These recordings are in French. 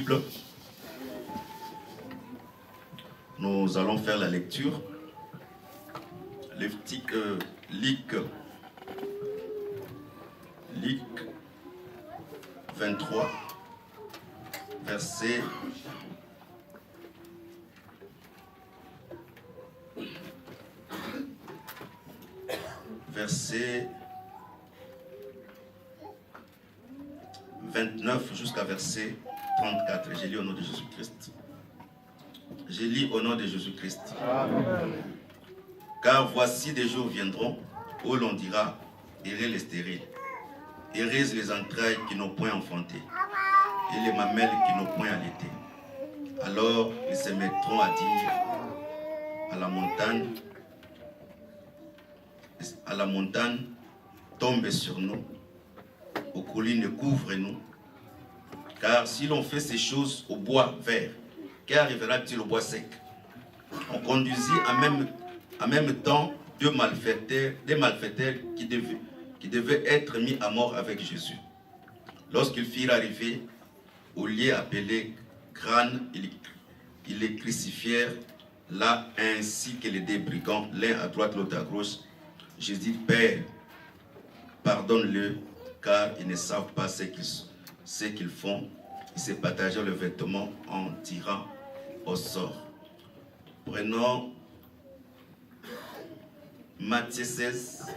Bible. Nous allons faire la lecture. Luc 23, verset 29 jusqu'à verset 34. J'ai lu au nom de Jésus-Christ. J'ai lu au nom de Jésus-Christ. Car voici des jours viendront où l'on dira, heureux les stériles, heureuses les entrailles qui n'ont point enfanté, et les mamelles qui n'ont point allaité. Alors ils se mettront à dire à la montagne, tombe sur nous, aux collines couvre-nous. Car si l'on fait ces choses au bois vert, qu'arrivera-t-il au bois sec? On conduisit en même temps des malfaiteurs qui devaient être mis à mort avec Jésus. Lorsqu'ils firent arriver au lieu appelé Crâne, ils les crucifièrent là, ainsi que les deux brigands, l'un à droite, l'autre à gauche. Jésus dit, Père, pardonne-le, car ils ne savent pas ce qu'ils font. Ils se partagèrent le vêtement en tirant au sort. Prenons Matthieu 16.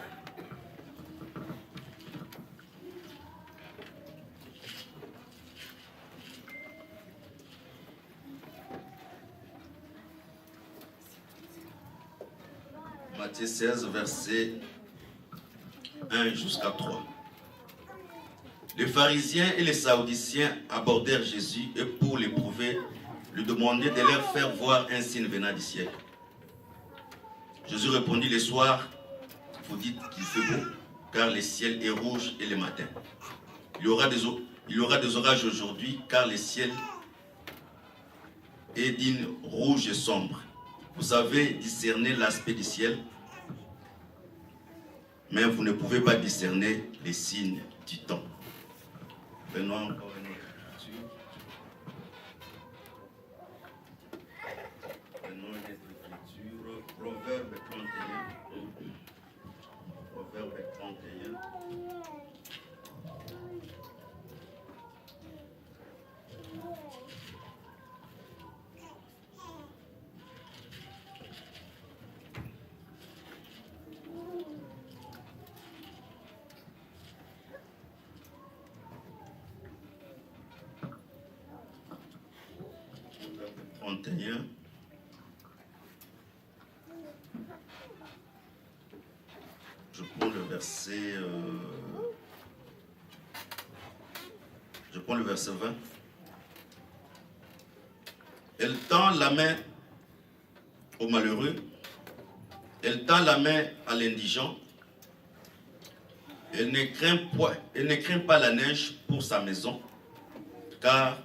Matthieu 16, verset 1 jusqu'à 3. Les pharisiens et les sadduciens abordèrent Jésus et pour l'éprouver, lui demandaient de leur faire voir un signe venant du ciel. Jésus répondit, le soir, vous dites qu'il fait beau, car le ciel est rouge et le matin. Il y aura des orages aujourd'hui, car le ciel est d'une rouge et sombre. Vous savez discerner l'aspect du ciel, mais vous ne pouvez pas discerner les signes du temps. Prenons encore une autre écriture. Prenons une autre écriture. Proverbe 31. Proverbe 31. Je prends le verset 20. Elle tend la main au malheureux, elle tend la main à l'indigent, elle ne craint pas la neige pour sa maison, car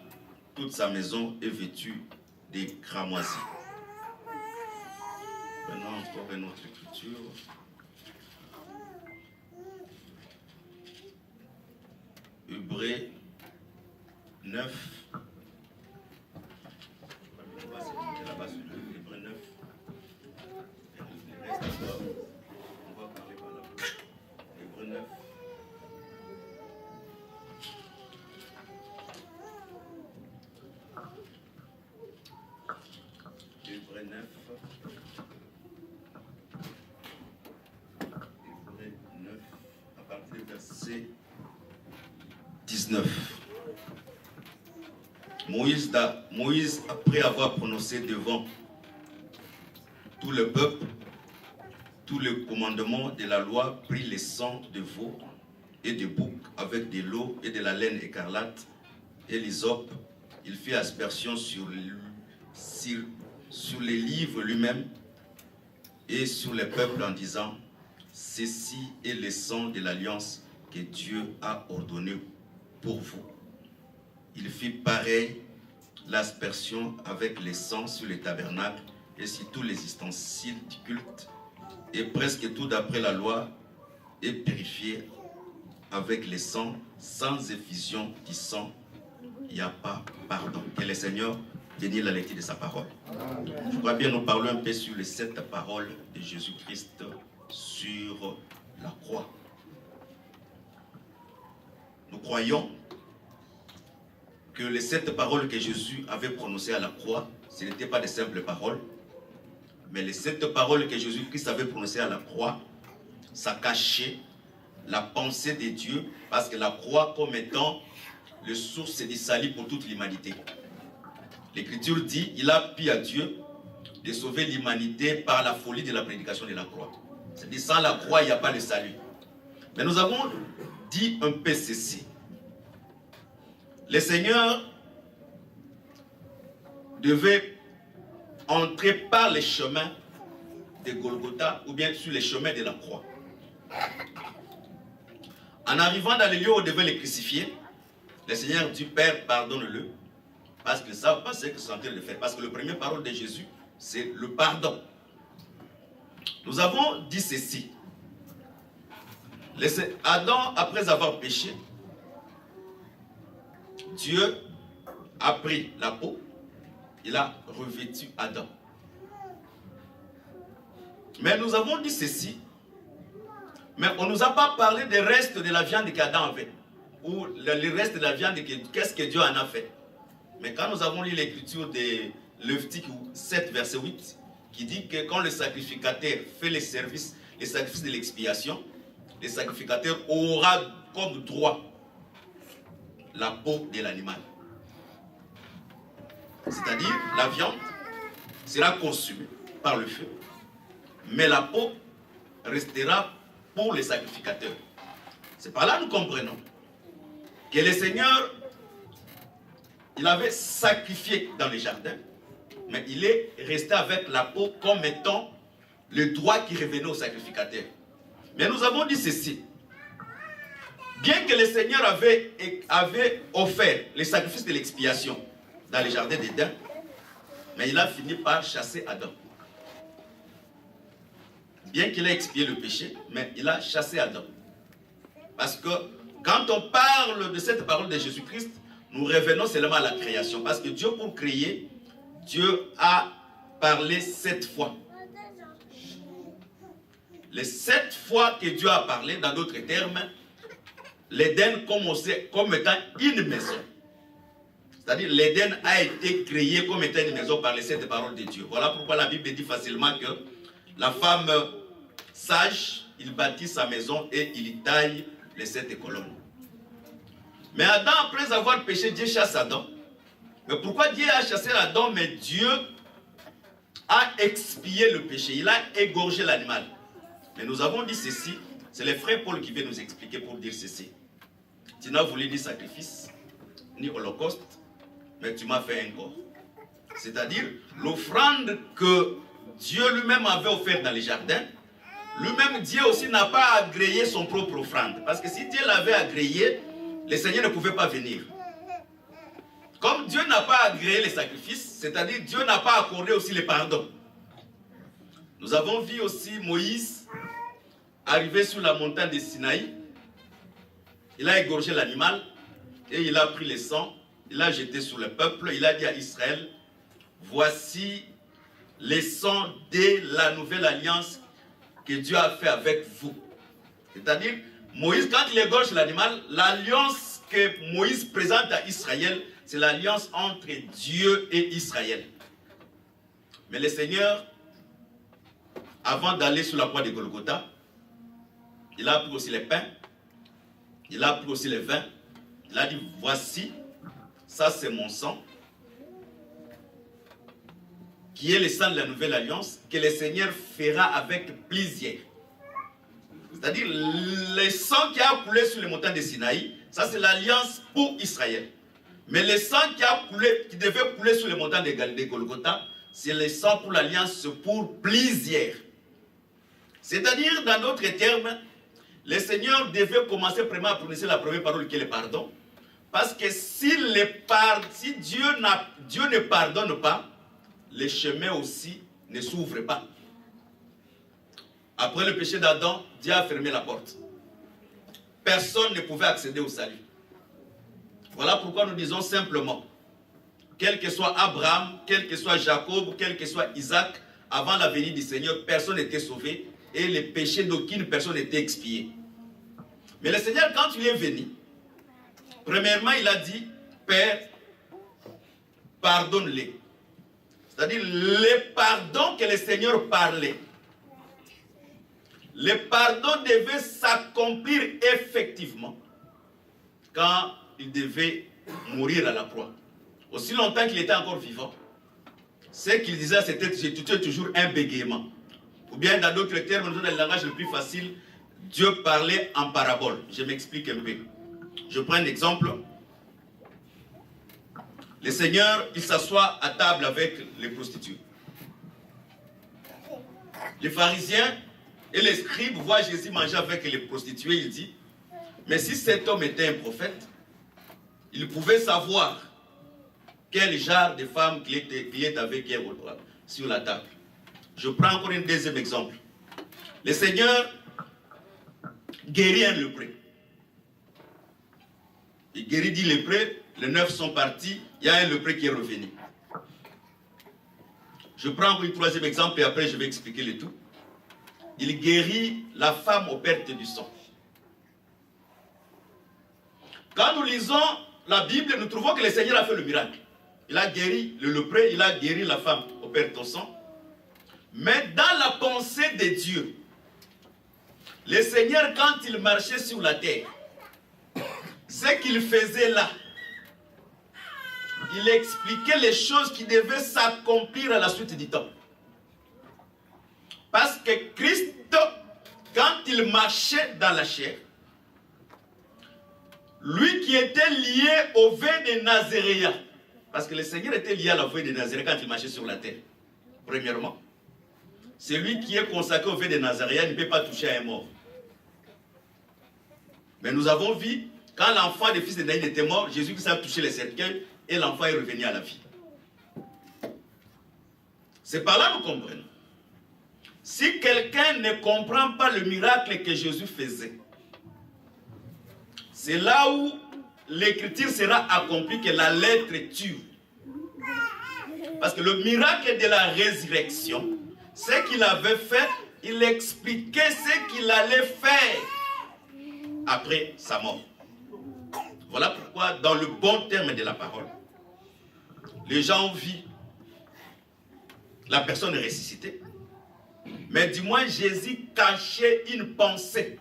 toute sa maison est vêtue de cramoisis. Maintenant encore une autre écriture. Hébreux 9. On va se mettre là-bas sur Hébreux 9. Le reste d'abord, on va parler par là. Hébreux 9. Hébreux 9. Hébreux 9, à partir du verset 19. Moïse, après avoir prononcé devant tout le peuple, tout le commandement de la loi, prit les sang de veau et de bouc avec de l'eau et de la laine écarlate et l'hysope. Il fit aspersion sur les livres lui-même et sur le peuple en disant, ceci est le sang de l'alliance que Dieu a ordonné pour vous. Il fit pareil l'aspersion avec les sangs sur les tabernacles et sur tous les ustensiles du culte. Et presque tout d'après la loi est purifié avec les sangs sans effusion du sang il n'y a pas pardon. Que le Seigneur bénisse la lecture de sa parole. Je crois bien nous parlons un peu sur les 7 paroles de Jésus-Christ sur la croix. Nous croyons que les 7 paroles que Jésus avait prononcées à la croix, ce n'étaient pas de simples paroles, mais les 7 paroles que Jésus-Christ avait prononcées à la croix, ça cachait la pensée de Dieu, parce que la croix comme étant le source du salut pour toute l'humanité. L'Écriture dit, il a plu à Dieu de sauver l'humanité par la folie de la prédication de la croix. C'est-à-dire, sans la croix, il n'y a pas de salut. Mais nous avons dit un peu ceci. Le Seigneur devait entrer par les chemins de Golgotha ou bien sur les chemins de la croix. En arrivant dans le lieu où on devait le crucifier, le Seigneur dit, Père, pardonne-le, parce qu'ils ne savent pas ce qu'ils sont en train de faire. Parce que la première parole de Jésus, c'est le pardon. Nous avons dit ceci. Adam, après avoir péché, Dieu a pris la peau, il a revêtu Adam. Mais nous avons dit ceci, mais on ne nous a pas parlé des restes de la viande qu'Adam avait, ou le reste de la viande, qu'est-ce que Dieu en a fait. Mais quand nous avons lu l'écriture de Lévitique 7, verset 8, qui dit que quand le sacrificateur fait les sacrifices de l'expiation, le sacrificateur aura comme droit la peau de l'animal. C'est-à-dire, la viande sera consumée par le feu, mais la peau restera pour les sacrificateurs. C'est par là que nous comprenons que le Seigneur, il avait sacrifié dans le jardin, mais il est resté avec la peau comme étant le droit qui revenait au sacrificateur. Mais nous avons dit ceci. Bien que le Seigneur avait offert les sacrifices de l'expiation dans le jardin d'Éden, mais il a fini par chasser Adam. Bien qu'il ait expié le péché, mais il a chassé Adam. Parce que quand on parle de cette parole de Jésus-Christ, nous revenons seulement à la création. Parce que Dieu, pour créer, Dieu a parlé 7 fois. Les 7 fois que Dieu a parlé, dans d'autres termes, l'Éden commençait comme étant une maison. C'est-à-dire, l'Éden a été créé comme étant une maison par les 7 paroles de Dieu. Voilà pourquoi la Bible dit facilement que la femme sage, il bâtit sa maison et il y taille les 7 colonnes. Mais Adam, après avoir péché, Dieu chasse Adam. Mais pourquoi Dieu a chassé Adam? Mais Dieu a expié le péché. Il a égorgé l'animal. Mais nous avons dit ceci. C'est le frère Paul qui vient nous expliquer pour dire ceci. Tu n'as voulu ni sacrifice, ni holocauste, mais tu m'as fait un corps. C'est-à-dire, l'offrande que Dieu lui-même avait offerte dans les jardins, lui-même, Dieu aussi n'a pas agréé son propre offrande. Parce que si Dieu l'avait agréé, le Seigneur ne pouvait pas venir. Comme Dieu n'a pas agréé les sacrifices, c'est-à-dire Dieu n'a pas accordé aussi le pardon. Nous avons vu aussi Moïse arriver sur la montagne de Sinaï. Il a égorgé l'animal et il a pris le sang, il l'a jeté sur le peuple. Il a dit à Israël, voici le sang de la nouvelle alliance que Dieu a fait avec vous. C'est-à-dire, Moïse, quand il égorge l'animal, l'alliance que Moïse présente à Israël, c'est l'alliance entre Dieu et Israël. Mais le Seigneur, avant d'aller sur la croix de Golgotha, il a pris aussi les pains, il a pris aussi les vins, il a dit, voici, ça c'est mon sang, qui est le sang de la nouvelle alliance, que le Seigneur fera avec plaisir. C'est-à-dire, le sang qui a coulé sur les montagnes de Sinaï, ça c'est l'alliance pour Israël. Mais le sang qui devait couler sur les montagnes de Golgotha, c'est le sang pour l'alliance pour plaisir. C'est-à-dire, dans d'autres termes, le Seigneur devait commencer vraiment à prononcer la première parole qui est le pardon. Parce que si Dieu ne pardonne pas, les chemins aussi ne s'ouvrent pas. Après le péché d'Adam, Dieu a fermé la porte. Personne ne pouvait accéder au salut. Voilà pourquoi nous disons simplement, quel que soit Abraham, quel que soit Jacob, quel que soit Isaac, avant la venue du Seigneur, personne n'était sauvé et les péchés d'aucune personne n'étaient expiés. Mais le Seigneur, quand il est venu, premièrement, il a dit, Père, pardonne-les. C'est-à-dire, les pardons que le Seigneur parlait, le pardon devait s'accomplir effectivement quand il devait mourir à la croix. Aussi longtemps qu'il était encore vivant, ce qu'il disait, c'était toujours un bégaiement. Ou bien, dans d'autres termes, dans le langage le plus facile, Dieu parlait en parabole. Je m'explique un peu. Je prends un exemple. Le Seigneur, il s'assoit à table avec les prostituées. Les pharisiens et les scribes voient Jésus manger avec les prostituées. Il dit, mais si cet homme était un prophète, il pouvait savoir quel genre de femme qu'il est avec elle sur la table. Je prends encore un deuxième exemple. Le Seigneur guérit un lépreux. Il guérit 10 lépreux, les 9 sont partis, il y a un lépreux qui est revenu. Je prends encore un troisième exemple et après je vais expliquer le tout. Il guérit la femme aux pertes du sang. Quand nous lisons la Bible, nous trouvons que le Seigneur a fait le miracle. Il a guéri le lépreux, il a guéri la femme aux pertes du sang. Mais dans la pensée de Dieu, le Seigneur, quand il marchait sur la terre, ce qu'il faisait là, il expliquait les choses qui devaient s'accomplir à la suite du temps. Parce que Christ, quand il marchait dans la chair, lui qui était lié au vin de Nazaréen, parce que le Seigneur était lié à la vin de Nazaréen quand il marchait sur la terre, premièrement, celui qui est consacré au vin de Nazaréen ne peut pas toucher à un mort. Mais nous avons vu, quand l'enfant des fils de Naïn était mort, Jésus-Christ a touché les cercueils et l'enfant est revenu à la vie. C'est par là que nous comprenons. Si quelqu'un ne comprend pas le miracle que Jésus faisait, c'est là où l'écriture sera accomplie que la lettre tue. Parce que le miracle de la résurrection, ce qu'il avait fait, il expliquait ce qu'il allait faire après sa mort. Voilà pourquoi, dans le bon terme de la parole, les gens ont vu la personne ressuscitée. Mais du moins, Jésus cachait une pensée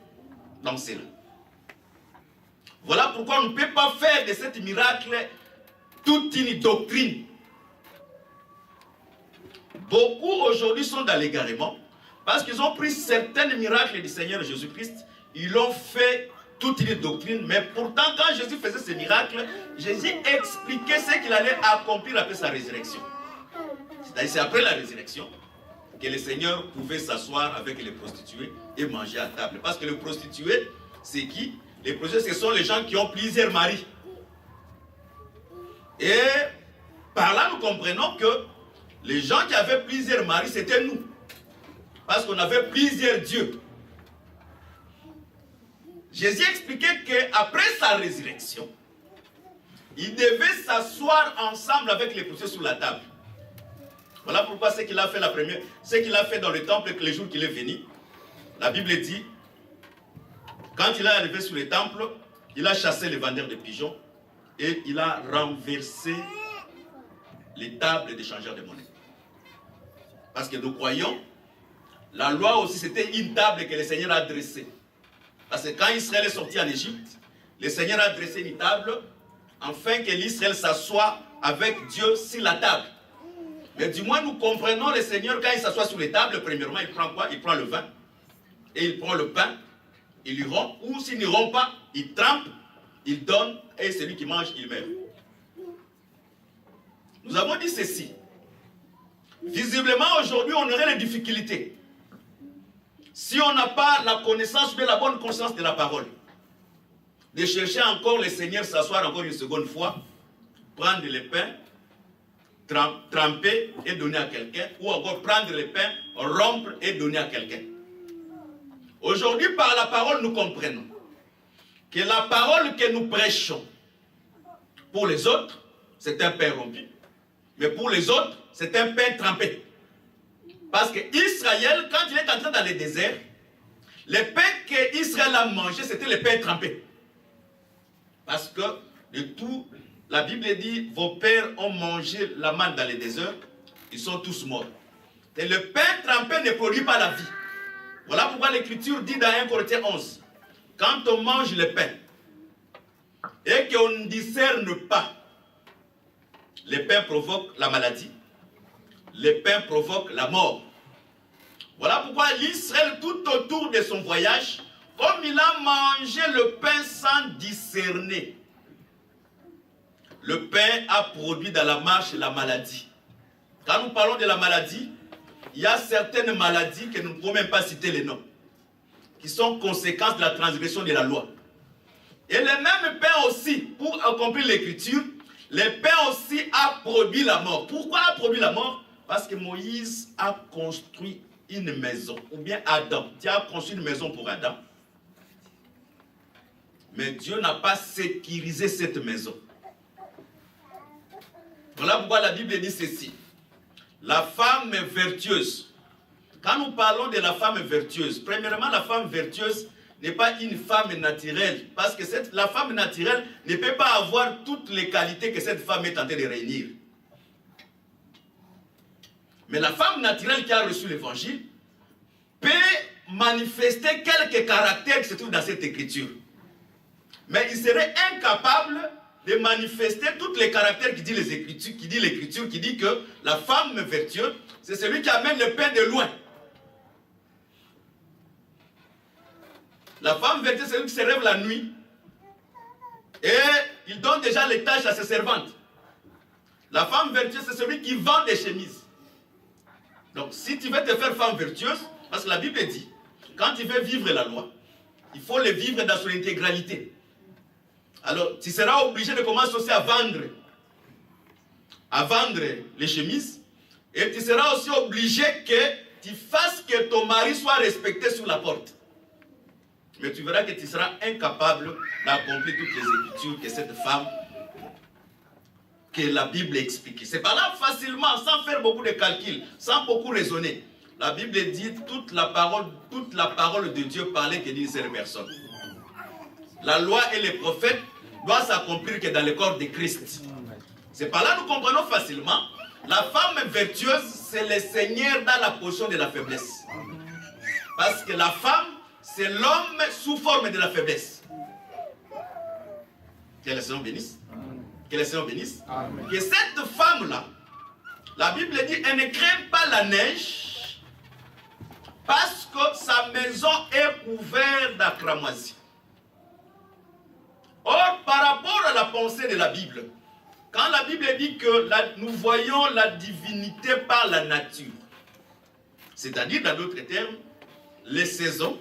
dans cela. Voilà pourquoi on ne peut pas faire de cet miracle toute une doctrine. Beaucoup aujourd'hui sont dans l'égarement parce qu'ils ont pris certains miracles du Seigneur Jésus-Christ, ils l'ont fait toute une doctrine, mais pourtant quand Jésus faisait ces miracles, Jésus expliquait ce qu'il allait accomplir après sa résurrection. C'est-à-dire c'est après la résurrection que le Seigneur pouvait s'asseoir avec les prostituées et manger à table. Parce que les prostituées, c'est qui? Les prostituées, ce sont les gens qui ont plusieurs maris. Et par là, nous comprenons que les gens qui avaient plusieurs maris, c'était nous. Parce qu'on avait plusieurs dieux. Jésus expliquait qu'après sa résurrection, il devait s'asseoir ensemble avec les prostituées sur la table. Voilà pourquoi ce qu'il a fait ce qu'il a fait dans le temple les jours qu'il est venu, la Bible dit, quand il est arrivé sur le temple, il a chassé les vendeurs de pigeons et il a renversé les tables des changeurs de monnaie. Parce que nous croyons, la loi aussi c'était une table que le Seigneur a dressée. Parce que quand Israël est sorti en Égypte, le Seigneur a dressé une table afin que l'Israël s'assoie avec Dieu sur la table. Mais du moins nous comprenons le Seigneur quand il s'assoit sur les tables, premièrement il prend quoi? Il prend le vin et il prend le pain, il lui rompt, ou s'il ne rompt pas, il trempe, il donne et celui qui mange, il meurt. Nous avons dit ceci. Visiblement aujourd'hui on aurait des difficultés. Si on n'a pas la connaissance, mais la bonne conscience de la parole, de chercher encore le Seigneur s'asseoir encore une seconde fois, prendre le pain, tremper et donner à quelqu'un, ou encore prendre le pain, rompre et donner à quelqu'un. Aujourd'hui, par la parole, nous comprenons que la parole que nous prêchons, Pour les autres, c'est un pain rompu. Mais pour les autres, c'est un pain trempé. Parce qu'Israël, quand il est entré dans le désert, les pains qu'Israël a mangés, c'était les pains trempés. Parce que de tout, la Bible dit, vos pères ont mangé la manne dans le désert, ils sont tous morts. Et le pain trempé ne produit pas la vie. Voilà pourquoi l'Écriture dit dans 1 Corinthiens 11, quand on mange le pain et qu'on ne discerne pas, le pain provoque la maladie, le pain provoque la mort. Voilà pourquoi l'Israël, tout autour de son voyage, comme il a mangé le pain sans discerner, le pain a produit dans la marche la maladie. Quand nous parlons de la maladie, il y a certaines maladies que nous ne pouvons même pas citer les noms, qui sont conséquences de la transgression de la loi. Et le même pain aussi, pour accomplir l'écriture, le pain aussi a produit la mort. Pourquoi a produit la mort? Parce que Moïse a construit une maison, ou bien Adam. Dieu a construit une maison pour Adam. Mais Dieu n'a pas sécurisé cette maison. Voilà pourquoi la Bible dit ceci. La femme vertueuse. Quand nous parlons de la femme vertueuse, premièrement, la femme vertueuse n'est pas une femme naturelle. Parce que la femme naturelle ne peut pas avoir toutes les qualités que cette femme est en train de réunir. Mais la femme naturelle qui a reçu l'évangile peut manifester quelques caractères qui se trouvent dans cette écriture. Mais il serait incapable de manifester tous les caractères qui dit l'écriture, qui dit que la femme vertueuse, c'est celui qui amène le pain de loin. La femme vertueuse, c'est celui qui se lève la nuit et il donne déjà les tâches à ses servantes. La femme vertueuse, c'est celui qui vend des chemises. Donc, si tu veux te faire femme vertueuse, parce que la Bible dit, quand tu veux vivre la loi, il faut le vivre dans son intégralité. Alors, tu seras obligé de commencer aussi à vendre les chemises, et tu seras aussi obligé que tu fasses que ton mari soit respecté sur la porte. Mais tu verras que tu seras incapable d'accomplir toutes les écritures que cette femme, que la Bible explique. C'est par là facilement, sans faire beaucoup de calculs, sans beaucoup raisonner. La Bible dit toute la parole de Dieu parlait que d'une seule personne. La loi et les prophètes doivent s'accomplir que dans le corps de Christ. C'est par là que nous comprenons facilement. La femme vertueuse, c'est le Seigneur dans la position de la faiblesse. Parce que la femme, c'est l'homme sous forme de la faiblesse. Que le Seigneur bénisse. Que le Seigneur bénisse. Amen. Que cette femme-là, la Bible dit, elle ne craint pas la neige parce que sa maison est couverte d'acramoisie. Or, par rapport à la pensée de la Bible, quand la Bible dit que nous voyons la divinité par la nature, c'est-à-dire, dans d'autres termes, les saisons,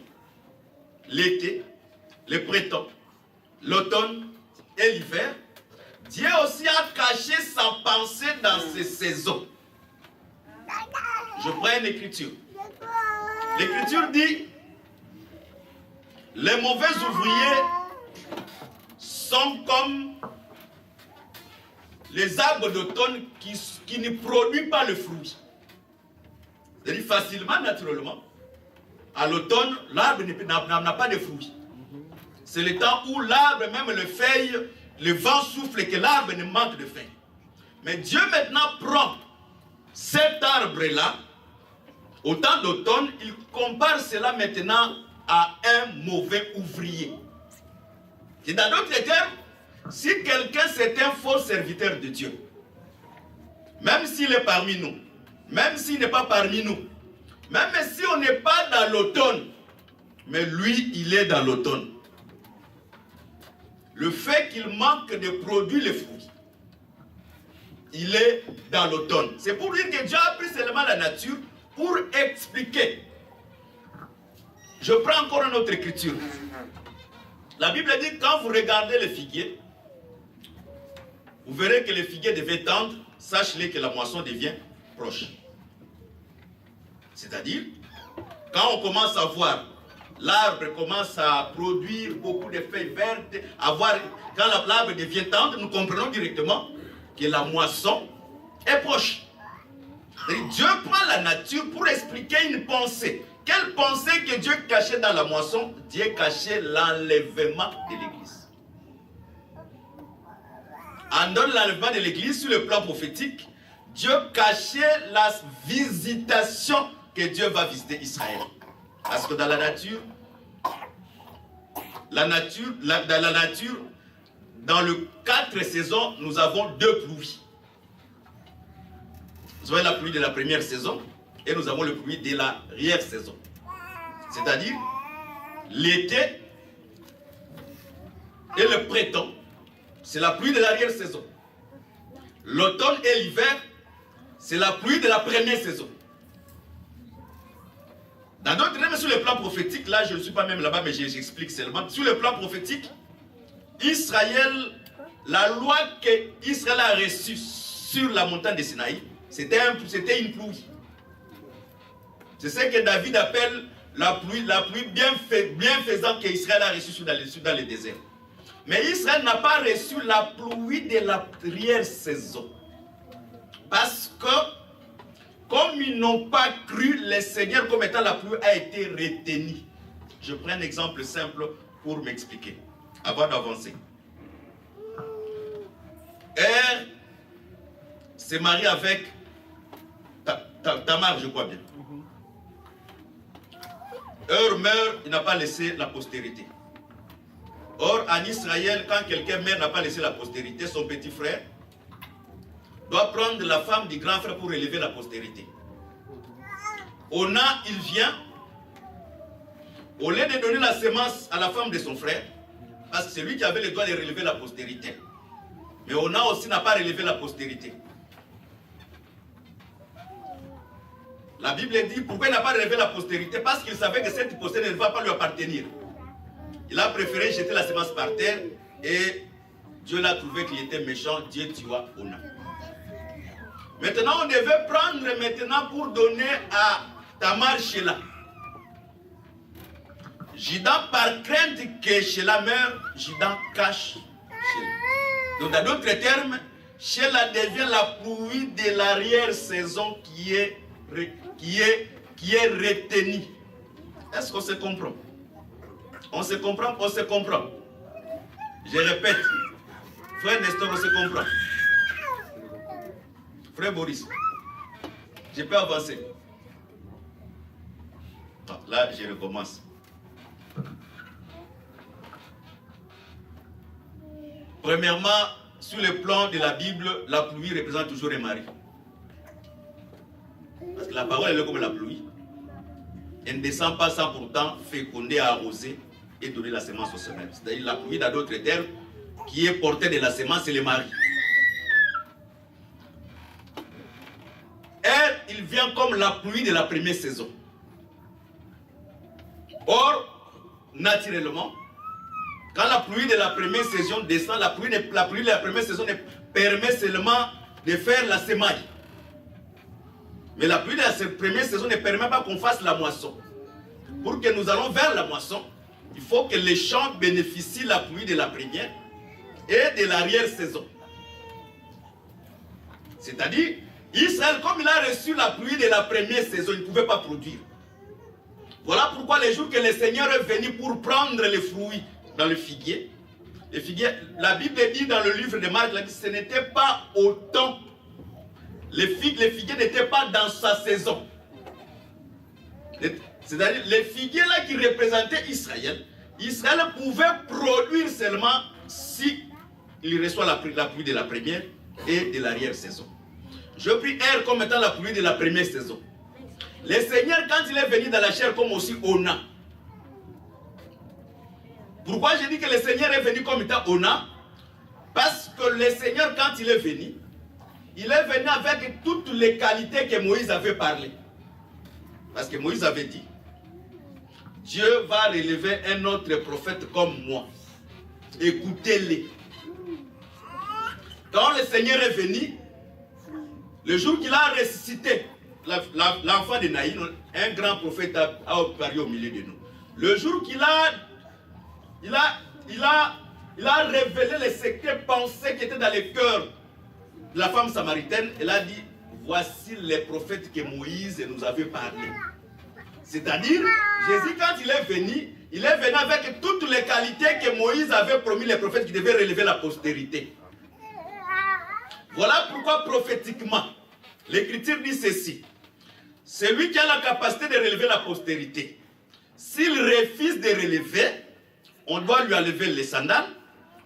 l'été, le printemps, l'automne et l'hiver, Dieu aussi a caché sa pensée dans ces saisons. Je prends une écriture. L'écriture dit, les mauvais ouvriers sont comme les arbres d'automne qui ne produisent pas le fruit. C'est-à-dire facilement, naturellement, à l'automne, l'arbre n'a pas de fruits. C'est le temps où l'arbre, même les feuilles, le vent souffle et que l'arbre ne manque de feuilles. Mais Dieu maintenant prend cet arbre-là, au temps d'automne, il compare cela maintenant à un mauvais ouvrier. Et dans d'autres termes, si quelqu'un c'est un faux serviteur de Dieu, même s'il est parmi nous, même s'il n'est pas parmi nous, même si on n'est pas dans l'automne, mais lui, il est dans l'automne. Le fait qu'il manque de produire les fruits, il est dans l'automne. C'est pour dire que Dieu a pris seulement la nature pour expliquer. Je prends encore une autre écriture. La Bible dit, quand vous regardez les figuiers, vous verrez que les figuiers devaient tendre, sachez-les que la moisson devient proche. C'est-à-dire, quand on commence à voir l'arbre commence à produire beaucoup de feuilles vertes, quand l'arbre devient tendre, nous comprenons directement que la moisson est proche. Dieu prend la nature pour expliquer une pensée. Quelle pensée que Dieu cachait dans la moisson? Dieu cachait l'enlèvement de l'Église. En dehors de l'enlèvement de l'Église, sur le plan prophétique, Dieu cachait la visitation que Dieu va visiter Israël. Parce que dans la nature, dans les 4 saisons, nous avons 2 pluies. Nous avons la pluie de la première saison et nous avons le pluie de l'arrière-saison. C'est-à-dire l'été et le printemps, c'est la pluie de l'arrière-saison. L'automne et l'hiver, c'est la pluie de la première saison. Dans d'autres termes, sur le plan prophétique, là je ne suis pas même là-bas, mais j'explique seulement. Sur le plan prophétique, Israël, la loi qu'Israël a reçue sur la montagne de Sinaï, c'était une pluie. C'est ce que David appelle la pluie bienfaisante qu'Israël a reçue dans le désert. Mais Israël n'a pas reçu la pluie de la première saison. Parce que, comme ils n'ont pas cru le Seigneur comme étant la pluie a été retenue. Je prends un exemple simple pour m'expliquer, avant d'avancer. Er s'est marié avec Tamar, je crois bien. Meurt, il n'a pas laissé la postérité. Or, en Israël, quand quelqu'un meurt, n'a pas laissé la postérité, son petit frère doit prendre la femme du grand frère pour élever la postérité. Ona, il vient, au lieu de donner la semence à la femme de son frère, parce que c'est lui qui avait le droit de relever la postérité, mais Ona aussi n'a pas relevé la postérité. La Bible dit pourquoi il n'a pas relevé la postérité? Parce qu'il savait que cette postérité ne va pas lui appartenir. Il a préféré jeter la semence par terre et Dieu l'a trouvé qu'il était méchant. Dieu tua Ona. Maintenant, on devait prendre pour donner à Tamar Sheila. Judas, par crainte que Sheila meure, Judas cache Sheila. Donc, dans d'autres termes, Sheila devient la pluie de l'arrière-saison qui est retenu. Est-ce qu'on se comprend? On se comprend, on se comprend. Je répète, frère Nestor, on se comprend. Frère Boris, je peux avancer. Non, là, je recommence. Premièrement, sur le plan de la Bible, la pluie représente toujours un mari. Parce que la parole elle est comme la pluie. Elle ne descend pas sans pourtant féconder, arroser et donner la semence au semeur. C'est-à-dire la pluie, dans d'autres termes, qui est portée de la semence, c'est le mari. Elle, il vient comme la pluie de la première saison. Or, naturellement, quand la pluie de la première saison descend, la pluie de la première saison permet seulement de faire la semaille. Mais la pluie de la première saison ne permet pas qu'on fasse la moisson. Pour que nous allons vers la moisson, il faut que les champs bénéficient de la pluie de la première et de l'arrière-saison. C'est-à-dire, Israël, comme il a reçu la pluie de la première saison, il ne pouvait pas produire. Voilà pourquoi les jours que le Seigneur est venu pour prendre les fruits dans le figuier, la Bible dit dans le livre de Marc, ce n'était pas au temps. Les figuiers n'étaient pas dans sa saison. C'est-à-dire, les figuiers là qui représentaient Israël, Israël pouvait produire seulement si il reçoit la pluie de la première et de l'arrière-saison. Je prie Er comme étant la pluie de la première saison. Le Seigneur, quand il est venu dans la chair, comme aussi Ona. Pourquoi je dis que le Seigneur est venu comme étant Ona? Parce que le Seigneur, quand il est venu avec toutes les qualités que Moïse avait parlé. Parce que Moïse avait dit, Dieu va relever un autre prophète comme moi. Écoutez-les. Quand le Seigneur est venu, le jour qu'il a ressuscité l'enfant de Naïn, un grand prophète a apparu au milieu de nous. Le jour qu'il a révélé les secrets pensés qui étaient dans le cœur de la femme samaritaine, elle a dit, voici les prophètes que Moïse nous avait parlé. C'est-à-dire, Jésus, quand il est venu avec toutes les qualités que Moïse avait promis les prophètes qui devaient relever la postérité. Voilà pourquoi prophétiquement, l'Écriture dit ceci. Celui qui a la capacité de relever la postérité, s'il refuse de relever, on doit lui enlever les sandales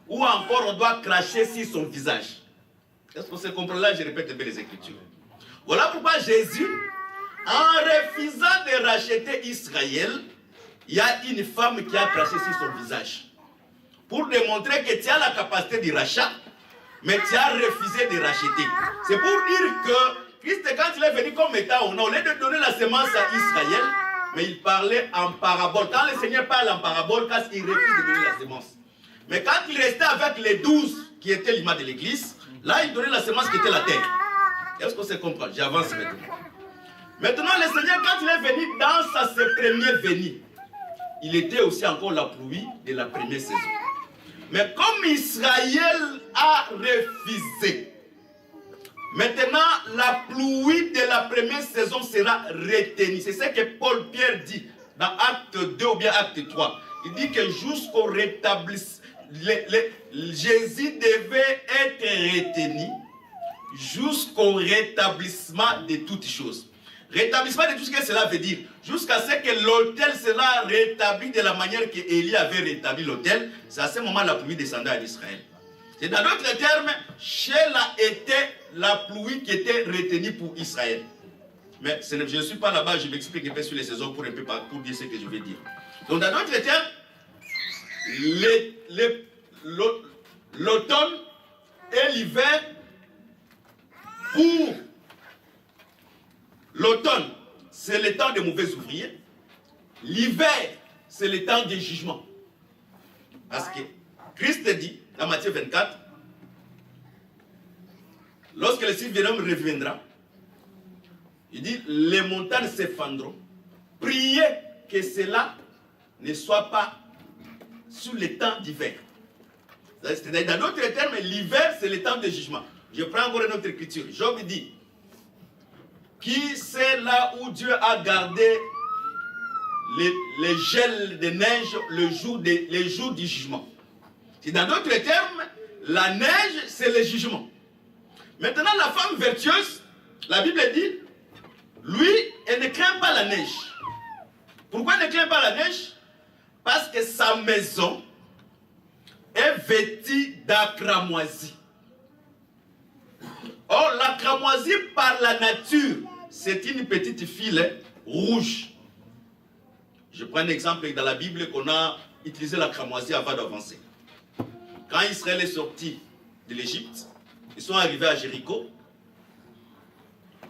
ou encore on doit cracher sur son visage. Est-ce qu'on se comprend là? Je répète bien les Écritures. Voilà pourquoi Jésus, en refusant de racheter Israël, il y a une femme qui a craché sur son visage. Pour démontrer que tu as la capacité de rachat, mais tu as refusé de racheter. C'est pour dire que Christ, quand il est venu comme état, au lieu de donner la semence à Israël, mais il parlait en parabole. Quand le Seigneur parle en parabole, parce qu'il refuse de donner la semence. Mais quand il restait avec les 12 qui étaient l'image de l'église, là il donnait la semence qui était la terre. Est-ce qu'on se comprend? J'avance maintenant. Maintenant, le Seigneur, quand il est venu dans sa première venue, il était aussi encore la pluie de la première saison. Mais comme Israël a refusé, maintenant la pluie de la première saison sera retenue. C'est ce que Paul Pierre dit dans Acte 2 ou bien Acte 3. Il dit que jusqu'au rétablissement, Jésus devait être retenu jusqu'au rétablissement de toutes choses. Rétablissement de tout ce que cela veut dire. Jusqu'à ce que l'autel sera rétabli de la manière que Élie avait rétabli l'autel. C'est à ce moment la pluie descendait à Israël. C'est dans d'autres termes, Sheila était la pluie qui était retenue pour Israël. Mais je ne suis pas là-bas, je m'explique un peu sur les saisons pour dire ce que je vais dire. Donc dans d'autres termes, l'automne et l'hiver, pour l'automne, c'est le temps des mauvais ouvriers. L'hiver, c'est le temps des jugements. Parce que Christ dit, dans Matthieu 24, lorsque le Sylvénum reviendra, il dit, les montagnes s'effondreront. Priez que cela ne soit pas sur le temps d'hiver. Dans d'autres termes, l'hiver, c'est le temps de jugement. Je prends encore une autre écriture. Job dit, qui c'est là où Dieu a gardé les gels de neige les jours du jugement. C'est dans d'autres termes, la neige, c'est le jugement. Maintenant, la femme vertueuse, la Bible dit, lui, elle ne craint pas la neige. Pourquoi elle ne craint pas la neige? Parce que sa maison est vêtue d'acramoisie. Or, la cramoisie par la nature, c'est une petite file rouge. Je prends un exemple dans la Bible qu'on a utilisé la cramoisie avant d'avancer. Quand Israël est sorti de l'Égypte, ils sont arrivés à Jéricho.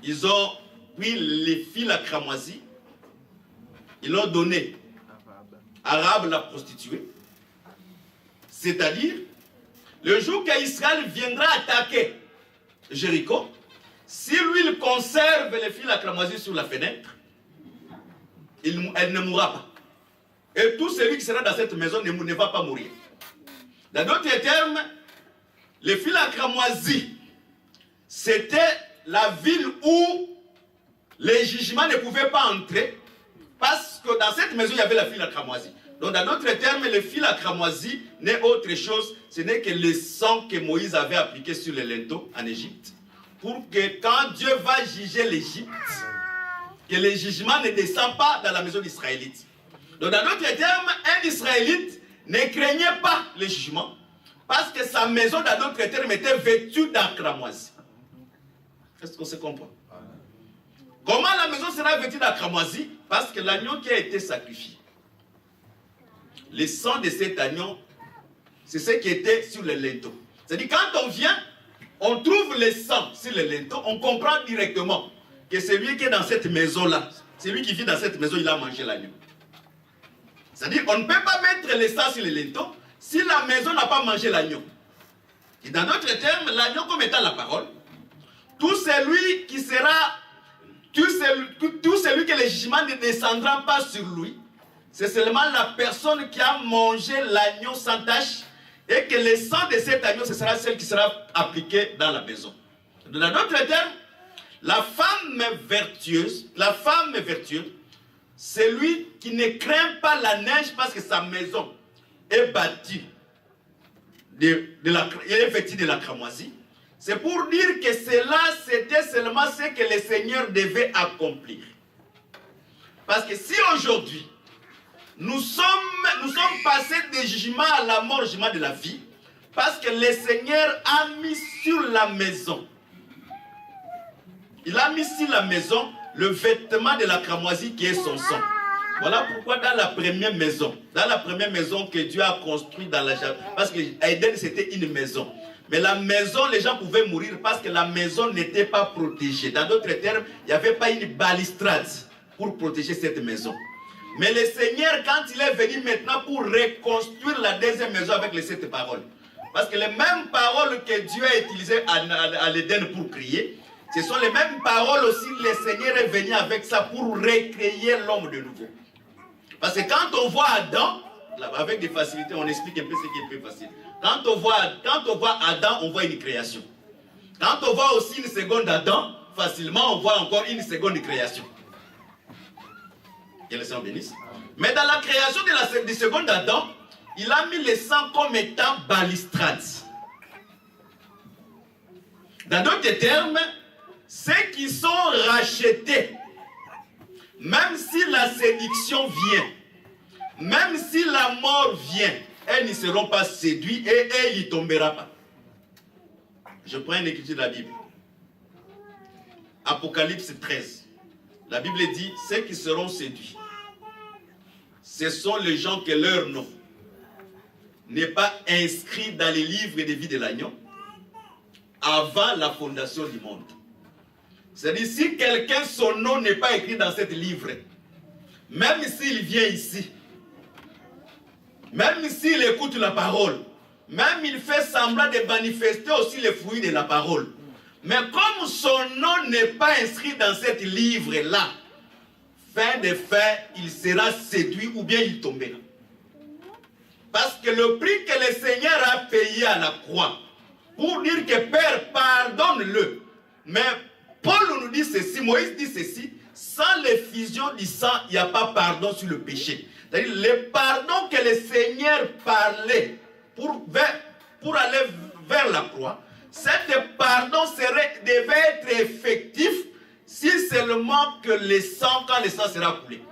Ils ont pris les fils à cramoisie. Ils l'ont donné à Rahab la prostituée. C'est-à-dire, le jour qu'Israël viendra attaquer Jéricho, si lui il conserve les fils à cramoisie sur la fenêtre, elle ne mourra pas. Et tout celui qui sera dans cette maison ne va pas mourir. Dans d'autres termes, les fils à cramoisie, c'était la ville où les jugements ne pouvaient pas entrer, parce que dans cette maison, il y avait la file à cramoisie. Donc, dans d'autres termes, le fil à cramoisie n'est autre chose, ce n'est que le sang que Moïse avait appliqué sur les linteaux en Égypte, pour que quand Dieu va juger l'Égypte, que le jugement ne descend pas dans la maison d'Israélite. Donc, dans d'autres termes, un Israélite ne craignait pas le jugement, parce que sa maison, dans d'autres termes, était vêtue d'acramoisie. Est-ce qu'on se comprend? Comment la maison sera vêtue d'acramoisie? Parce que l'agneau qui a été sacrifié, le sang de cet agneau, c'est ce qui était sur le linteau. C'est-à-dire, quand on vient, on trouve le sang sur le linteau, on comprend directement que celui qui est dans cette maison-là, celui qui vit dans cette maison, il a mangé l'agneau. C'est-à-dire, on ne peut pas mettre le sang sur le linteau si la maison n'a pas mangé l'agneau. Et dans d'autres termes, l'agneau comme étant la parole, tout celui qui sera, tout celui que le jugement ne descendra pas sur lui, c'est seulement la personne qui a mangé l'agneau sans tache et que le sang de cet agneau, ce sera celle qui sera appliquée dans la maison. Dans d'autres termes, la femme vertueuse, c'est lui qui ne craint pas la neige parce que sa maison est bâtie, elle est vêtue de la cramoisie. C'est pour dire que cela, c'était seulement ce que le Seigneur devait accomplir. Parce que si aujourd'hui, nous sommes passés du jugement à la mort, jugement de la vie, parce que le Seigneur a mis sur la maison, il a mis sur la maison le vêtement de la cramoisie qui est son sang. Voilà pourquoi dans la première maison que Dieu a construite dans la jardin, parce que Éden c'était une maison. Mais la maison, les gens pouvaient mourir parce que la maison n'était pas protégée. Dans d'autres termes, il n'y avait pas une balustrade pour protéger cette maison. Mais le Seigneur, quand il est venu maintenant pour reconstruire la deuxième maison avec les 7 paroles, parce que les mêmes paroles que Dieu a utilisées à l'Éden pour crier, ce sont les mêmes paroles aussi que le Seigneur est venu avec ça pour recréer l'homme de nouveau. Parce que quand on voit Adam, avec des facilités, on explique un peu ce qui est plus facile. Quand on voit Adam, on voit une création. Quand on voit aussi une seconde Adam, facilement on voit encore une seconde création. Que le Seigneur bénisse. Mais dans la création du second Adam, il a mis le sang comme étant balustrade. Dans d'autres termes, ceux qui sont rachetés, même si la séduction vient, même si la mort vient, elles ne seront pas séduites et elles n'y tomberont pas. Je prends une écriture de la Bible. Apocalypse 13. La Bible dit, ceux qui seront séduits, ce sont les gens que leur nom n'est pas inscrit dans les livres de vie de l'agneau avant la fondation du monde. C'est-à-dire, si quelqu'un, son nom n'est pas écrit dans ce livre, même s'il vient ici, même s'il écoute la parole, même il fait semblant de manifester aussi les fruits de la parole, mais comme son nom n'est pas inscrit dans ce livre-là, fin de fin, il sera séduit ou bien il tombera. Parce que le prix que le Seigneur a payé à la croix, pour dire que Père, pardonne-le. Mais Paul nous dit ceci, Moïse dit ceci, sans l'effusion du sang, il n'y a pas pardon sur le péché. C'est-à-dire le pardon que le Seigneur parlait pour aller vers la croix, cet pardon devait être effectif si seulement que le sang, quand le sang sera coulé.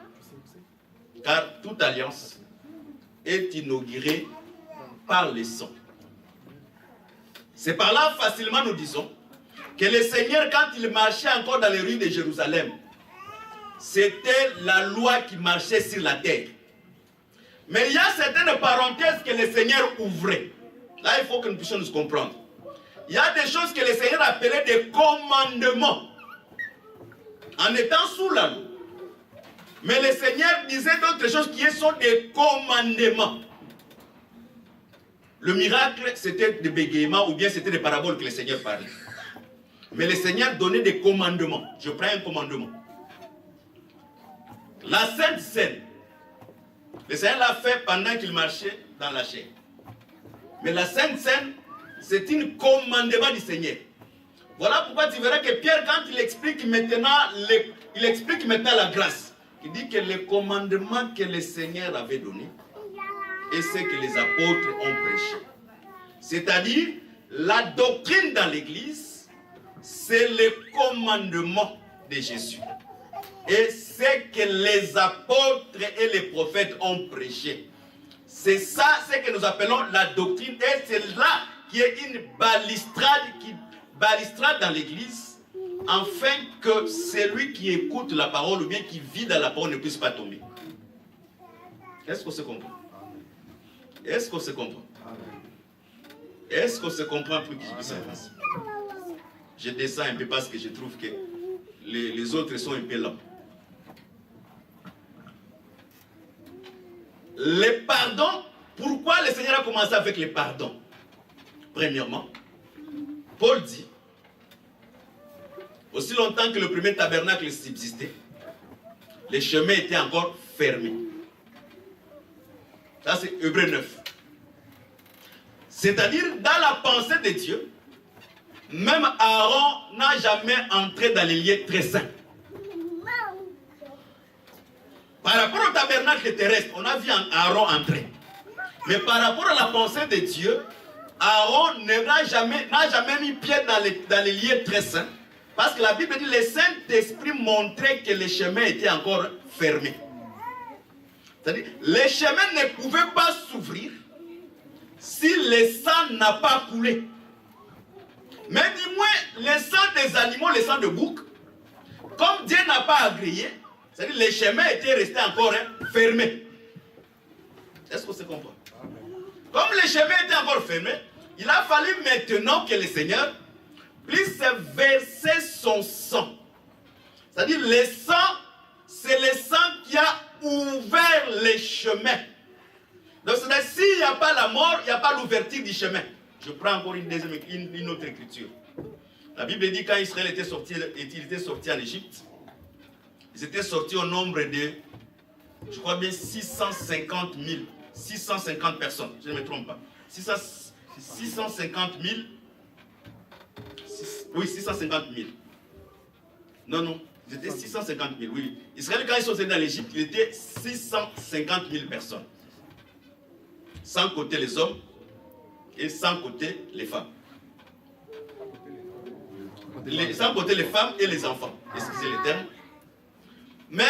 Car toute alliance est inaugurée par le sang. C'est par là facilement nous disons que le Seigneur, quand il marchait encore dans les rues de Jérusalem, c'était la loi qui marchait sur la terre. Mais il y a certaines parenthèses que le Seigneur ouvrait. Là, il faut que nous puissions nous comprendre. Il y a des choses que le Seigneur appelait des commandements, en étant sous la loi. Mais le Seigneur disait d'autres choses qui sont des commandements. Le miracle, c'était des bégaiements ou bien c'était des paraboles que le Seigneur parlait. Mais le Seigneur donnait des commandements. Je prends un commandement. La Sainte Seine, le Seigneur l'a fait pendant qu'il marchait dans la chair. Mais la Sainte Seine, c'est un commandement du Seigneur. Voilà pourquoi tu verras que Pierre, quand il explique maintenant la grâce, il dit que le commandement que le Seigneur avait donné et ce que les apôtres ont prêché. C'est-à-dire, la doctrine dans l'Église, c'est le commandement de Jésus. Et ce que les apôtres et les prophètes ont prêché. C'est ça, ce que nous appelons la doctrine. Et c'est là qui est une balustrade dans l'Église, afin que celui qui écoute la parole ou bien qui vit dans la parole ne puisse pas tomber. Est-ce qu'on se comprend? Est-ce qu'on se comprend? Est-ce qu'on se comprend pour qu'il puisse avancer? Je descends un peu parce que je trouve que les autres sont un peu lents. Le pardon, pourquoi le Seigneur a commencé avec le pardon? Premièrement, Paul dit, aussi longtemps que le premier tabernacle subsistait, les chemins étaient encore fermés. Ça, c'est Hébreux 9. C'est-à-dire, dans la pensée de Dieu, même Aaron n'a jamais entré dans les lieux très saints. Par rapport au tabernacle terrestre, on a vu Aaron entrer. Mais par rapport à la pensée de Dieu, Aaron n'a jamais mis pied dans les lieux très saints. Parce que la Bible dit que le Saint-Esprit montrait que les chemins étaient encore fermés. C'est-à-dire, les chemins ne pouvaient pas s'ouvrir si le sang n'a pas coulé. Mais du moins, le sang des animaux, le sang de bouc, comme Dieu n'a pas agréé, c'est-à-dire les chemins étaient restés encore fermés. Est-ce que c'est comprend? Comme les chemins étaient encore fermés, il a fallu maintenant que le Seigneur puisse verser son sang. C'est-à-dire le sang, c'est le sang qui a ouvert les chemins. Donc c'est-à-dire s'il n'y a pas la mort, il n'y a pas l'ouverture du chemin. Je prends encore une autre écriture. La Bible dit quand Israël était sorti en Égypte, ils étaient sortis au nombre de, je crois bien 650 000, 650 personnes, je ne me trompe pas. 650 000, oui, 650 000. Non, ils étaient 650 000, oui. Israël, quand ils sont sortis dans l'Égypte, il était 650 000 personnes. Sans compter les hommes et sans compter les femmes. Sans compter les femmes et les enfants. Excusez les termes. Mais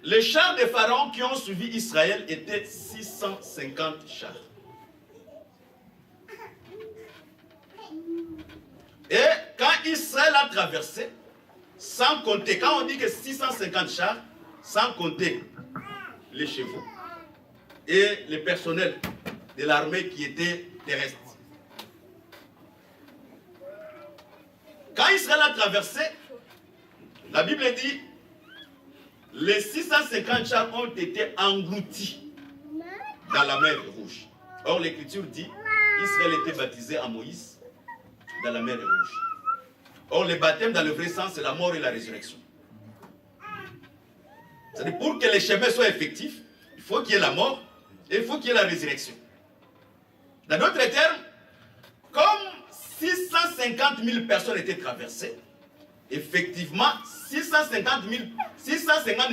les chars de Pharaon qui ont suivi Israël étaient 650 chars. Et quand Israël a traversé, sans compter, quand on dit que 650 chars, sans compter les chevaux et les personnels de l'armée qui étaient terrestres. Quand Israël a traversé, la Bible dit, les 650 chars ont été engloutis dans la mer Rouge. Or, l'Écriture dit, Israël était baptisé à Moïse dans la mer Rouge. Or, le baptême dans le vrai sens, c'est la mort et la résurrection. C'est-à-dire, pour que les chemins soient effectifs, il faut qu'il y ait la mort et il faut qu'il y ait la résurrection. Dans d'autres termes, comme 650 000 personnes étaient traversées, effectivement, 650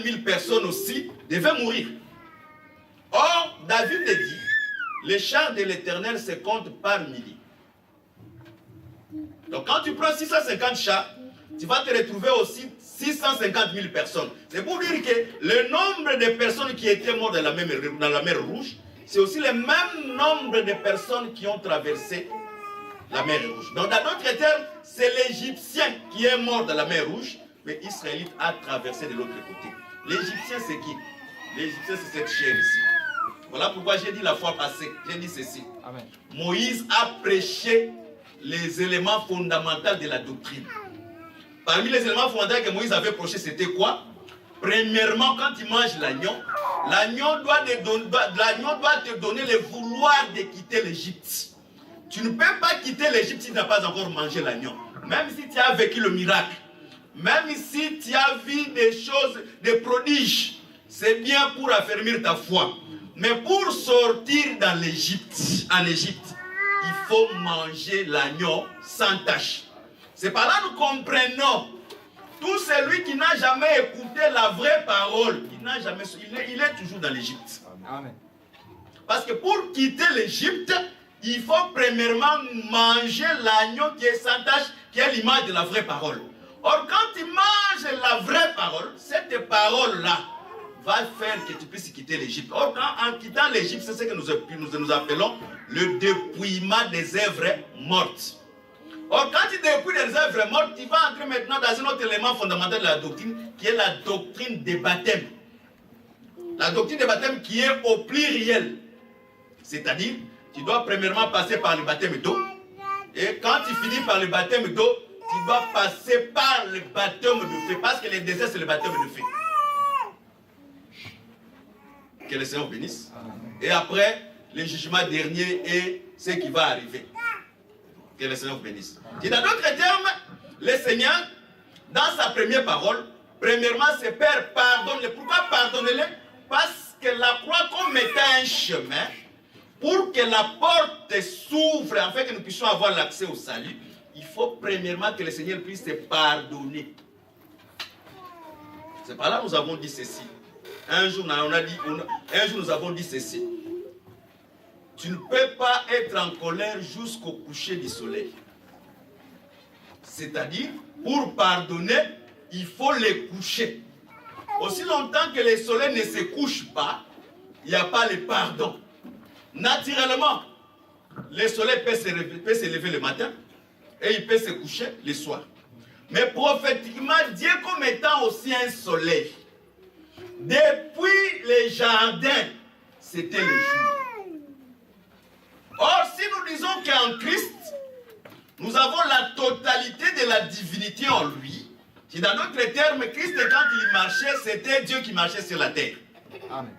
000 personnes aussi devaient mourir. Or, David dit, les chars de l'Éternel se comptent par milliers. Donc, quand tu prends 650 chars, tu vas te retrouver aussi 650 000 personnes. C'est pour dire que le nombre de personnes qui étaient mortes dans la mer Rouge, c'est aussi le même nombre de personnes qui ont traversé la mer Rouge. Donc, dans d'autres termes, c'est l'Égyptien qui est mort dans la mer Rouge, mais l'Israélite a traversé de l'autre côté. L'Égyptien, c'est qui? L'Égyptien, c'est cette chair ici. Voilà pourquoi j'ai dit la fois passée, j'ai dit ceci. Amen. Moïse a prêché les éléments fondamentaux de la doctrine. Parmi les éléments fondamentaux que Moïse avait prêché, c'était quoi? Premièrement, quand tu manges l'agneau, l'agneau doit te donner le vouloir de quitter l'Égypte. Tu ne peux pas quitter l'Égypte si tu n'as pas encore mangé l'agneau. Même si tu as vécu le miracle, même si tu as vu des choses, des prodiges, c'est bien pour affermir ta foi. Mais pour sortir en Égypte, il faut manger l'agneau sans tache. C'est par là que nous comprenons. Tout celui qui n'a jamais écouté la vraie parole, il est toujours dans l'Égypte. Amen. Parce que pour quitter l'Égypte, il faut premièrement manger l'agneau qui est sans tache, qui est l'image de la vraie parole. Or, quand tu manges la vraie parole, cette parole-là va faire que tu puisses quitter l'Égypte. Or, en quittant l'Égypte, c'est ce que nous appelons le dépouillement des œuvres mortes. Or, quand tu dépouilles des œuvres mortes, tu vas entrer maintenant dans un autre élément fondamental de la doctrine, qui est la doctrine des baptêmes. La doctrine des baptêmes qui est au pluriel. C'est-à-dire, tu dois premièrement passer par le baptême d'eau. Et quand tu finis par le baptême d'eau, tu dois passer par le baptême de feu. Parce que le désert, c'est le baptême de feu. Que le Seigneur bénisse. Et après, le jugement dernier est ce qui va arriver. Que le Seigneur bénisse. Et dans d'autres termes, le Seigneur, dans sa première parole, premièrement, c'est Père, pardonne-les. Pourquoi pardonne-les? Parce que la croix comme étant un chemin, pour que la porte s'ouvre, afin que nous puissions avoir l'accès au salut, il faut premièrement que le Seigneur puisse te pardonner. C'est par là que nous avons dit ceci. Un jour, nous avons dit ceci. Tu ne peux pas être en colère jusqu'au coucher du soleil. C'est-à-dire, pour pardonner, il faut les coucher. Aussi longtemps que le soleil ne se couche pas, il n'y a pas le pardon. Naturellement, le soleil peut se lever le matin et il peut se coucher le soir. Mais prophétiquement, Dieu comme étant aussi un soleil, depuis les jardins, c'était le jour. Or, si nous disons qu'en Christ, nous avons la totalité de la divinité en lui, si dans d'autres termes, Christ, quand il marchait, c'était Dieu qui marchait sur la terre. Amen.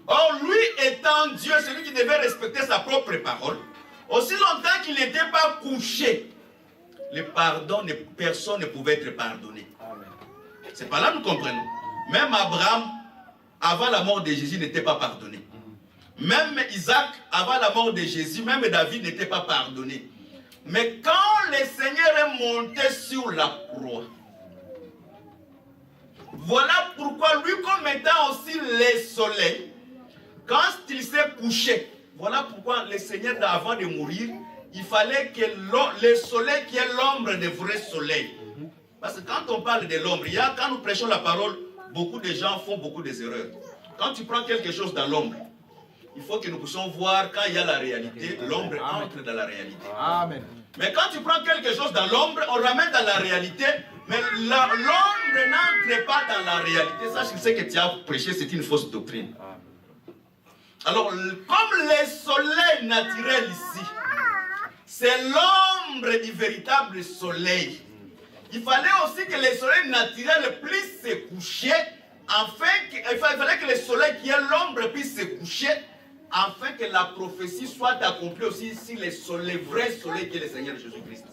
Or, lui étant Dieu, celui qui devait respecter sa propre parole, aussi longtemps qu'il n'était pas couché, le pardon, personne ne pouvait être pardonné. C'est par là que nous comprenons. Même Abraham, avant la mort de Jésus, n'était pas pardonné. Même Isaac, avant la mort de Jésus, même David n'était pas pardonné. Mais quand le Seigneur est monté sur la croix, voilà pourquoi lui comme étant aussi le soleil, quand il s'est couché, voilà pourquoi le Seigneur, avant de mourir, il fallait que le soleil qui est l'ombre du vrai soleil. Parce que quand on parle de l'ombre, quand nous prêchons la parole, beaucoup de gens font beaucoup d'erreurs. Quand tu prends quelque chose dans l'ombre, il faut que nous puissions voir quand il y a la réalité, l'ombre entre dans la réalité. Amen. Mais quand tu prends quelque chose dans l'ombre, on ramène dans la réalité, mais l'ombre n'entre pas dans la réalité. Sache que ce que tu as prêché, c'est une fausse doctrine. Alors, comme le soleil naturel ici, c'est l'ombre du véritable soleil. Il fallait aussi que le soleil naturel puisse se coucher, il fallait que le soleil qui est l'ombre puisse se coucher, afin que la prophétie soit accomplie aussi sur le vrai soleil qui est le Seigneur Jésus-Christ.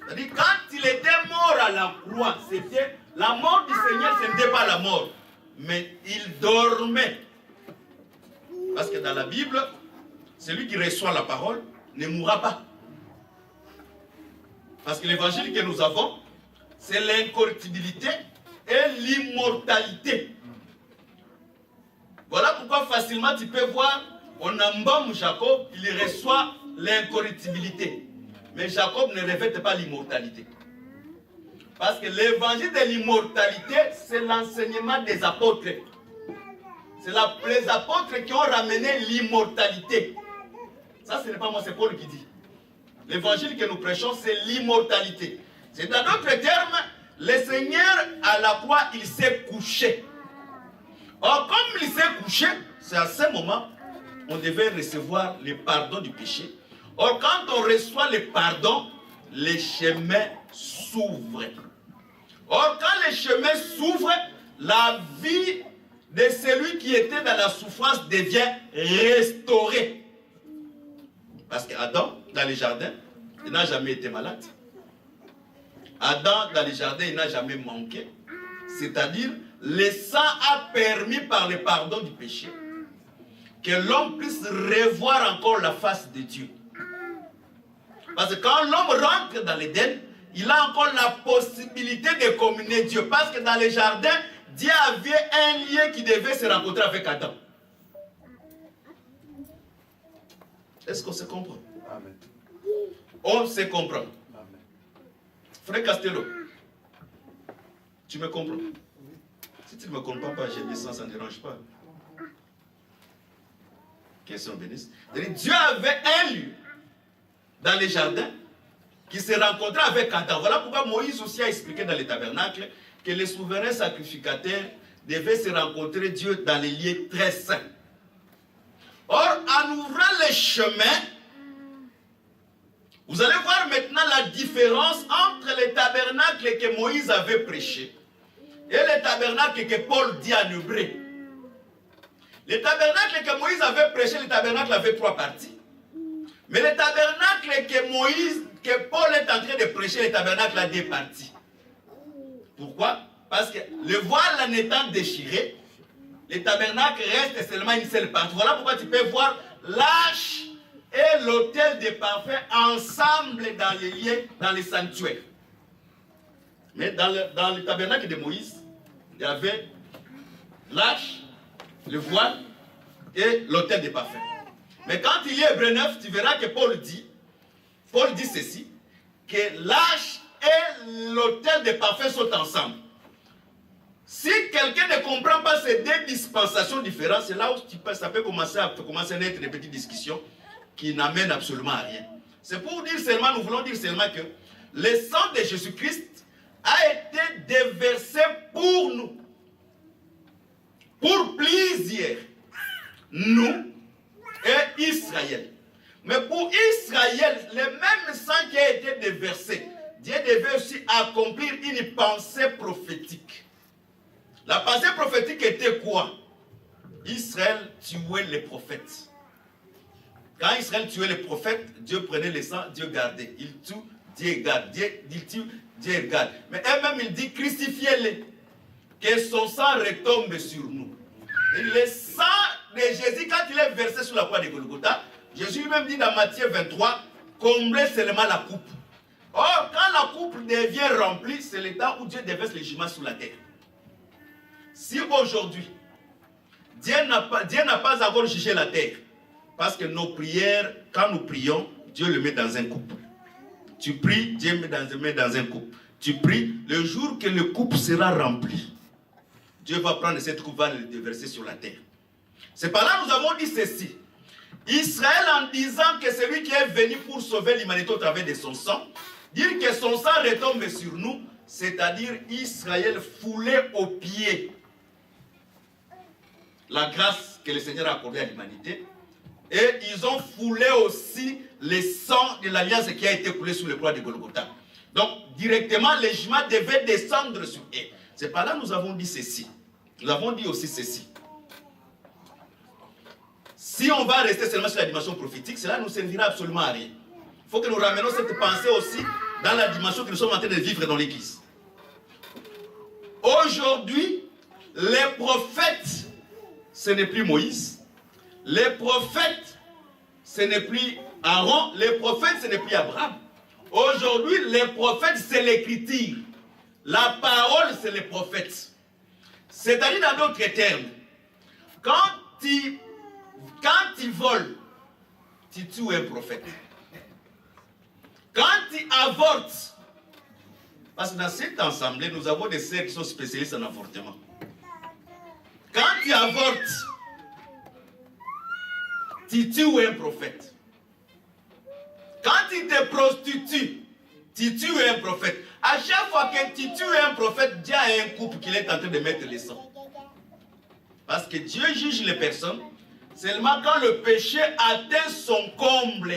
C'est-à-dire, quand il était mort à la croix, c'était la mort du Seigneur, ce n'était pas la mort, mais il dormait. Parce que dans la Bible, celui qui reçoit la parole ne mourra pas. Parce que l'évangile que nous avons, c'est l'incorruptibilité et l'immortalité. Voilà pourquoi facilement tu peux voir, on emballe Jacob, il reçoit l'incorruptibilité. Mais Jacob ne revêt pas l'immortalité. Parce que l'évangile de l'immortalité, c'est l'enseignement des apôtres. C'est les apôtres qui ont ramené l'immortalité. Ça, ce n'est pas moi, c'est Paul qui dit. L'évangile que nous prêchons, c'est l'immortalité. C'est dans d'autres termes, le Seigneur, à la croix, il s'est couché. Or, comme il s'est couché, c'est à ce moment, on devait recevoir le pardon du péché. Or, quand on reçoit le pardon, les chemins s'ouvrent. Or, quand les chemins s'ouvrent, la vie de celui qui était dans la souffrance devient restaurée. Parce qu'Adam, dans les jardins, il n'a jamais été malade. Adam, dans les jardins, il n'a jamais manqué. C'est-à-dire, le sang a permis par le pardon du péché que l'homme puisse revoir encore la face de Dieu. Parce que quand l'homme rentre dans l'Éden, il a encore la possibilité de communier Dieu. Parce que dans les jardins, Dieu avait un lien qui devait se rencontrer avec Adam. Est-ce qu'on se comprend? Amen. On se comprend. Amen. Frère Castello, tu me comprends? Si tu ne me comprends pas, j'ai dit ça ne dérange pas. Question bénisse. Dieu avait un lieu dans les jardins qui se rencontrait avec Adam. Voilà pourquoi Moïse aussi a expliqué dans le tabernacle que les souverains sacrificateurs devaient se rencontrer Dieu dans les lieux très saints. Or, en ouvrant les chemins, vous allez voir maintenant la différence entre le tabernacle que Moïse avait prêché et le tabernacle que Paul dit en hébreu. Le tabernacle que Moïse avait prêché, le tabernacle avait 3 parties. Mais le tabernacle que Paul est en train de prêcher, le tabernacle a 2 parties. Pourquoi? Parce que le voile en étant déchiré, Le tabernacle reste seulement une seule partie. Voilà pourquoi tu peux voir l'arche et l'autel des parfums ensemble dans les liens, dans les sanctuaires. Mais dans le tabernacle de Moïse, il y avait l'arche, le voile et l'autel des parfums. Mais quand il y a Hébreux 9, tu verras que Paul dit ceci, que l'arche et l'autel des parfums sont ensemble. Si quelqu'un ne comprend pas ces deux dispensations différentes, c'est là où ça peut commencer à naître des petites discussions qui n'amènent absolument à rien. C'est pour dire seulement, nous voulons dire seulement que le sang de Jésus-Christ a été déversé pour nous, pour plaisir, nous et Israël. Mais pour Israël, le même sang qui a été déversé, Dieu devait aussi accomplir une pensée prophétique. La pensée prophétique était quoi? Israël tuait les prophètes. Quand Israël tuait les prophètes, Dieu prenait le sang, Dieu gardait. Il tue, Dieu garde. Il tue, Dieu garde. Mais elle-même, il dit, crucifiez-les. Que son sang retombe sur nous. Et le sang de Jésus, quand il est versé sur la croix de Golgotha, Jésus lui-même dit dans Matthieu 23, comblez seulement la coupe. Or, quand la coupe devient remplie, c'est le temps où Dieu déverse les jugements sur la terre. Si aujourd'hui, Dieu n'a pas encore jugé la terre, parce que nos prières, quand nous prions, Dieu le met dans un coupe. Tu pries, Dieu met dans un coupe. Tu pries, le jour que le coupe sera rempli, Dieu va prendre cette coupe et le déverser sur la terre. C'est par là que nous avons dit ceci. Israël, en disant que c'est lui qui est venu pour sauver l'humanité au travers de son sang, dire que son sang retombe sur nous, c'est-à-dire Israël foulé aux pieds la grâce que le Seigneur a accordée à l'humanité. Et ils ont foulé aussi le sang de l'alliance qui a été coulé sur le croix de Golgotha. Donc, directement, le jugement devait descendre sur eux. C'est par là que nous avons dit ceci. Nous avons dit aussi ceci. Si on va rester seulement sur la dimension prophétique, cela ne nous servira absolument à rien. Il faut que nous ramenions cette pensée aussi dans la dimension que nous sommes en train de vivre dans l'Église. Aujourd'hui, les prophètes, ce n'est plus Moïse. Les prophètes, ce n'est plus Aaron. Les prophètes, ce n'est plus Abraham. Aujourd'hui, les prophètes, c'est l'écriture. La parole, c'est les prophètes. C'est-à-dire, dans d'autres termes, quand tu voles, tu tues un prophète. Quand tu avortes, parce que dans cette assemblée, nous avons des sœurs qui sont spécialistes en avortement. Quand tu avortes, tu tues un prophète. Quand tu te prostitues, tu tues un prophète. À chaque fois que tu tues un prophète, Dieu a un couple qu'il est en train de mettre le sang. Parce que Dieu juge les personnes seulement quand le péché atteint son comble.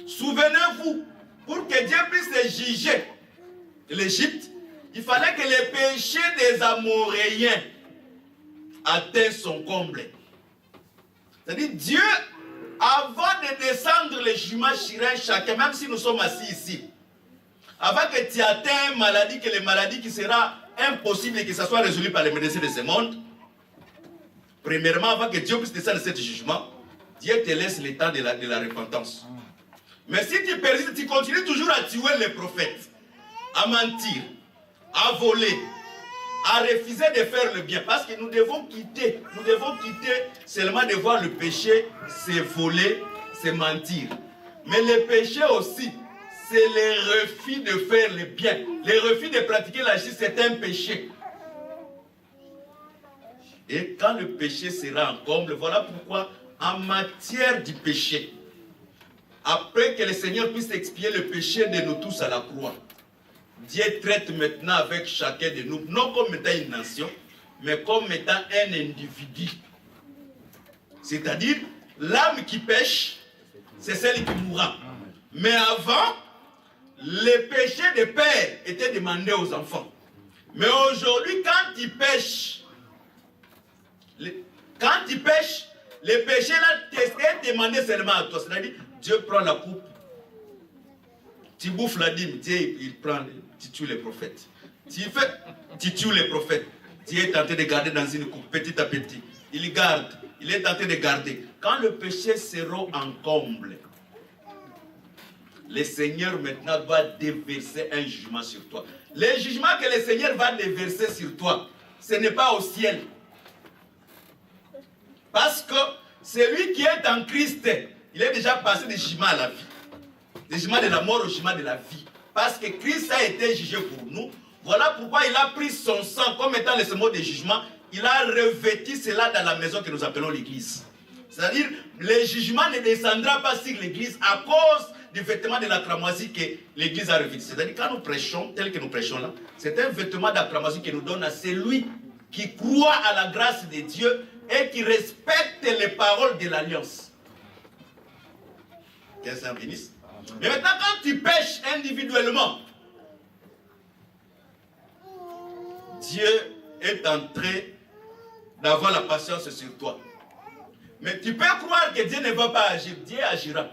Souvenez-vous, pour que Dieu puisse juger l'Égypte, il fallait que le péché des Amoréens atteigne son comble. C'est-à-dire, Dieu, avant de descendre les jugements sur chacun, même si nous sommes assis ici, avant que tu atteignes une maladie, que les maladies qui sera impossible et que ça soit résolu par les médecins de ce monde, premièrement, avant que Dieu puisse descendre ce jugement, Dieu te laisse le temps de la repentance. Mais si tu persistes, tu continues toujours à tuer les prophètes, à mentir, à voler, à refuser de faire le bien. Parce que nous devons quitter seulement de voir le péché, c'est voler, c'est mentir. Mais le péché aussi, c'est le refus de faire le bien. Le refus de pratiquer la justice, c'est un péché. Et quand le péché sera en comble, voilà pourquoi en matière du péché, après que le Seigneur puisse expier le péché de nous tous à la croix, Dieu traite maintenant avec chacun de nous, non comme étant une nation, mais comme étant un individu. C'est-à-dire, l'âme qui pêche, c'est celle qui mourra. Mais avant, les péchés des pères étaient demandés aux enfants. Mais aujourd'hui, quand tu pêches, les péchés là, est demandé seulement à toi. C'est-à-dire, Dieu prend la coupe, tu bouffes la dîme, Dieu il prend, tu tues les prophètes. Tu tues les prophètes. Dieu est en train de garder dans une coupe, petit à petit. Il garde, il est en train de garder. Quand le péché sera en comble, le Seigneur maintenant doit déverser un jugement sur toi. Le jugement que le Seigneur va déverser sur toi, ce n'est pas au ciel. Parce que celui qui est en Christ, il est déjà passé du jugement à la vie. Du jugement de la mort au jugement de la vie. Parce que Christ a été jugé pour nous. Voilà pourquoi il a pris son sang comme étant le symbole de jugement. Il a revêtu cela dans la maison que nous appelons l'église. C'est-à-dire, le jugement ne descendra pas sur l'église à cause du vêtement de la cramoisie que l'église a revêtu. C'est-à-dire, quand nous prêchons, tel que nous prêchons là, c'est un vêtement de la cramoisie que nous donne à celui qui croit à la grâce de Dieu et qui respecte les paroles de l'alliance. Qu'est-ce que ça bénisse? Mais maintenant, quand tu pêches individuellement, Dieu est en train d'avoir la patience sur toi. Mais tu peux croire que Dieu ne va pas agir. Dieu agira.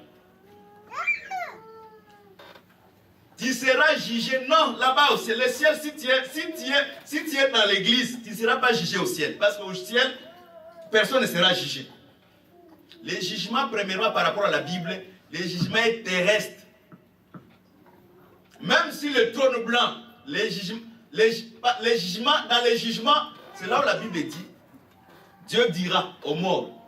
Tu seras jugé. Non, là-bas au ciel. Le ciel, si tu es dans l'église, tu ne seras pas jugé au ciel. Parce qu'au ciel, personne ne sera jugé. Les jugements, premièrement, par rapport à la Bible, les jugements est terrestre. Même si le trône blanc, les jugements, dans les jugements, c'est là où la Bible dit, Dieu dira aux morts,